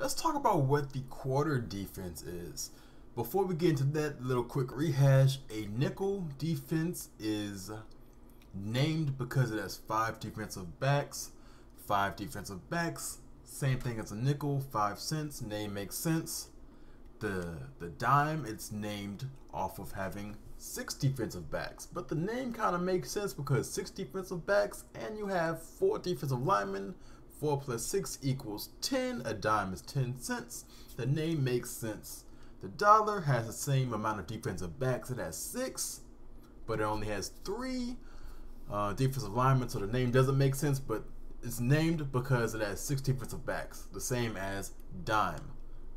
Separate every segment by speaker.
Speaker 1: let's talk about what the quarter defense is. Before we get into that, little quick rehash. A nickel defense is named because it has 5 defensive backs. 5 defensive backs, same thing as a nickel, 5 cents, name makes sense. The dime, it's named off of having 6 defensive backs, but the name kind of makes sense because 6 defensive backs and you have 4 defensive linemen. 4 plus 6 equals 10. A dime is 10 cents. The name makes sense. The dollar has the same amount of defensive backs. It has 6, but it only has 3 defensive linemen, so the name doesn't make sense, but it's named because it has 6 defensive backs, the same as dime.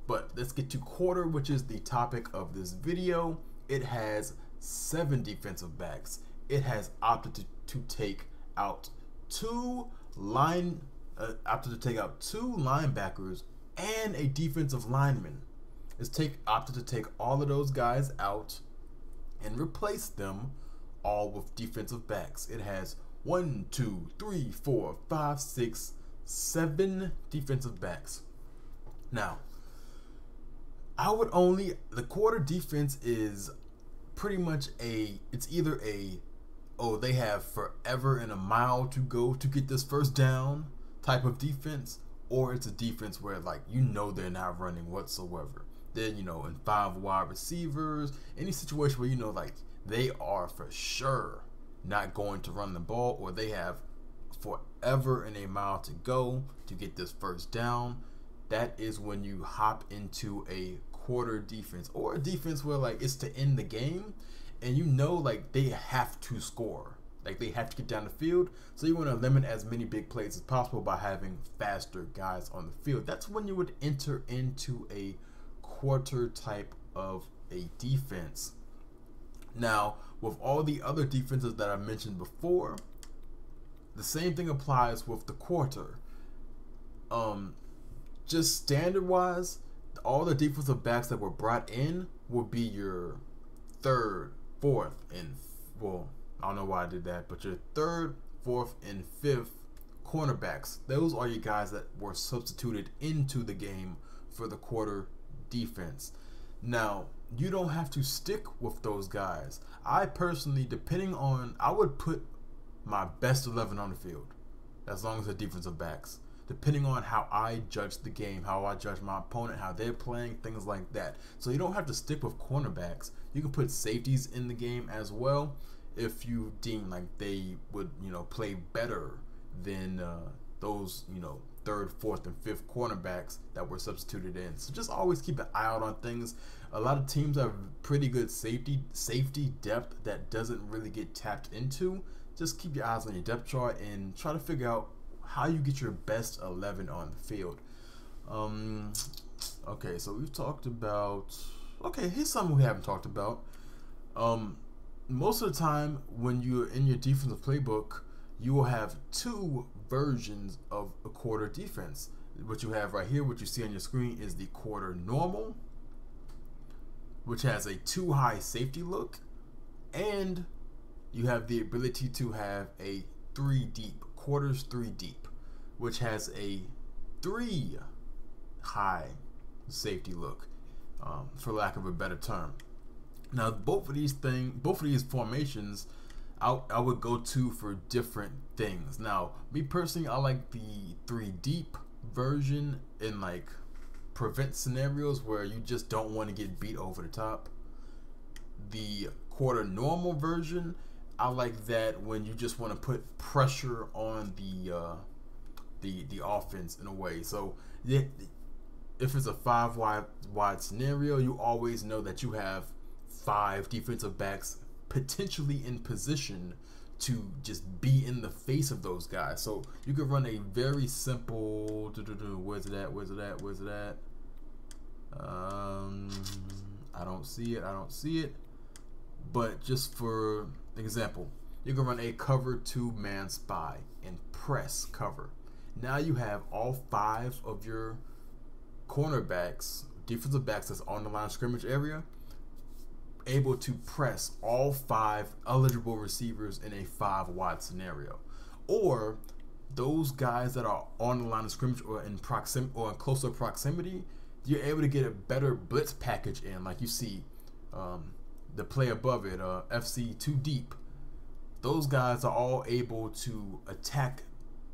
Speaker 1: But let's get to quarter, which is the topic of this video. It has 7 defensive backs. It has opted to take out 2 linebackers and a defensive lineman. It's opted to take all of those guys out and replace them all with defensive backs. It has 1, 2, 3, 4, 5, 6, 7 defensive backs. Now, the quarter defense is pretty much it's either they have forever and a mile to go to get this first down type of defense, or it's a defense where they're not running whatsoever. They're in 5 wide receivers, any situation where they are for sure not going to run the ball, or they have forever and a mile to go to get this first down. That is when you hop into a quarter defense, or a defense where it's to end the game and they have to score. They have to get down the field, so you want to limit as many big plays as possible by having faster guys on the field. That's when you would enter into a quarter type of a defense. Now, with all the other defenses that I mentioned before, the same thing applies with the quarter. Just standard wise, all the defensive backs that were brought in will be your 3rd, 4th, and I don't know why I did that, but your 3rd, 4th, and 5th cornerbacks. Those are your guys that were substituted into the game for the quarter defense. Now, you don't have to stick with those guys. I personally, I would put my best 11 on the field, as long as the defensive backs, depending on how I judge the game, how I judge my opponent, how they're playing, things like that. So you don't have to stick with cornerbacks. You can put safeties in the game as well if you deem they would play better than those 3rd, 4th, and 5th cornerbacks that were substituted in. So just always keep an eye out on things. A lot of teams have pretty good safety depth that doesn't really get tapped into. Just keep your eyes on your depth chart and try to figure out how you get your best 11 on the field. Okay, so we've talked about. Okay, here's something we haven't talked about. Most of the time, when you're in your defensive playbook, you will have 2 versions of a quarter defense. What you have right here, what you see on your screen, is the quarter normal, which has a 2 high safety look, and you have the ability to have a 3 deep, quarters 3 deep, which has a 3 high safety look, for lack of a better term. Now, both of these formations, I would go to for different things. Now, me personally, I like the 3 deep version in prevent scenarios where you just don't want to get beat over the top. The quarter normal version, I like that when you just want to put pressure on the offense in a way. So if it's a 5 wide scenario, you always know that you have 5 defensive backs potentially in position to just be in the face of those guys. So you could run a very simple where's it at? I don't see it. But just for example, you can run a cover 2-man spy and press cover. Now you have all 5 of your cornerbacks, defensive backs that's on the line of scrimmage area, able to press all 5 eligible receivers in a 5 wide scenario. Or those guys that are on the line of scrimmage or in closer proximity, you're able to get a better blitz package in. Like you see, the play above it, FC too deep. Those guys are all able to attack,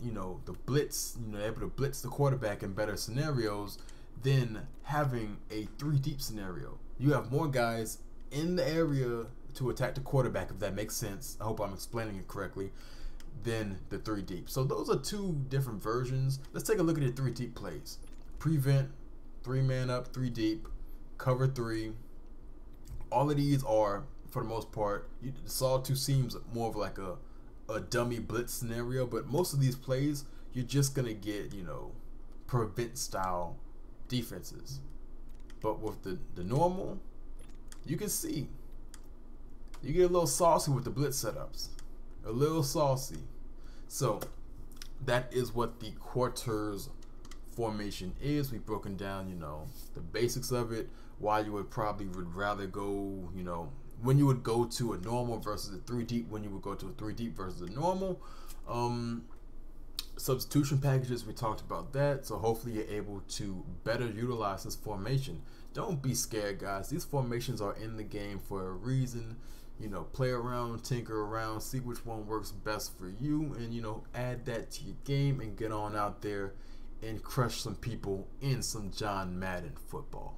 Speaker 1: the blitz. They're able to blitz the quarterback in better scenarios than having a 3 deep scenario. You have more guys in the area to attack the quarterback, if that makes sense. I hope I'm explaining it correctly. Than the 3 deep. So those are 2 different versions. Let's take a look at the 3 deep plays. Prevent, 3-man up, 3 deep, cover 3. All of these are, for the most part, Saw 2 seems more of like a dummy blitz scenario, but most of these plays, you're just going to get, prevent style defenses. But with the normal, you can see, you get a little saucy with the blitz setups. A little saucy. So that is what the quarters formation is. We've broken down, the basics of it, why you would rather go, when you would go to a normal versus a 3 deep, when you would go to a 3 deep versus a normal. Substitution packages, we talked about that. So hopefully you're able to better utilize this formation. Don't be scared, guys. These formations are in the game for a reason. Play around, tinker around, see which one works best for you, and add that to your game and get on out there and crush some people in some John Madden football.